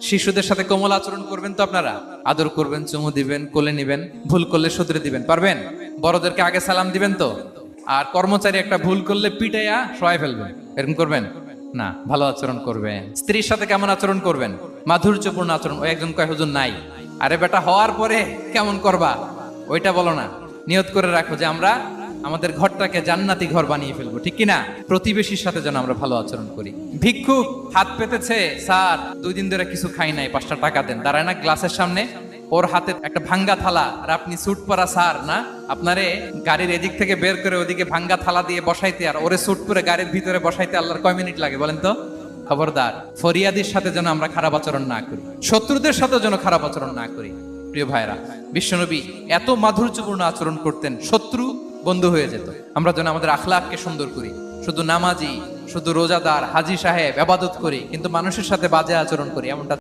শিশুদের সাথে কোমল আচরণ করবেন তো আপনারা, আদর করবেন, চুমু দিবেন, কোলে নিবেন, ভুল করলে শুধরে দিবেন, পারবেন? বড়দেরকে আগে সালাম দিবেন তো? আর কর্মচারী একটা ভুল করলে পিটাইয়া সরাই ফেলবেন, এরকম করবেন না? ভালো আচরণ করবেন। স্ত্রীর সাথে কেমন আচরণ করবেন? মাধুর্যপূর্ণ আচরণ। ওই একজন কয় হুজুর নাই, আরে বেটা হওয়ার পরে কেমন করবা ওইটা বলো না, নিয়ত করে রাখো যে আমরা আমাদের ঘরটাকে জান্নাতি ঘর বানিয়ে ফেলবো, ঠিক কিনা? প্রতিবেশীর সাথে যেন আমরা ভালো আচরণ করি। ভিক্ষুক হাত পেতেছে, স্যার 2 দিন ধরে কিছু খাই নাই, 5টা টাকা দেন, দাঁড়ায় না গ্লাসের সামনে, ওর হাতে একটা ভাঙ্গা থালা, আর আপনি স্যুট পরা স্যার না, আপনারে গাড়ির এদিক থেকে বের করে ওদিকে ভাঙ্গা থালা দিয়ে বসাইতে আর ওরে স্যুট পরে গাড়ির ভিতরে বসাইতে আল্লাহর কয় মিনিট লাগে বলেন তো? খবরদার, ফরিয়াদির সাথে যেন আমরা খারাপ আচরণ না করি, শত্রুদের সাথে যেন খারাপ আচরণ না করি। প্রিয় ভাইরা, বিশ্বনবী এত মাধুর্যপূর্ণ আচরণ করতেন, শত্রু বন্ধু হয়ে যেত। আমরা যেন আমাদের আখলাককে সুন্দর করি। শুধু নামাজি, শুধু রোজাদার, হাজী সাহেব ইবাদত করি, কিন্তু মানুষের সাথে বাজে আচরণ করি, এমনটা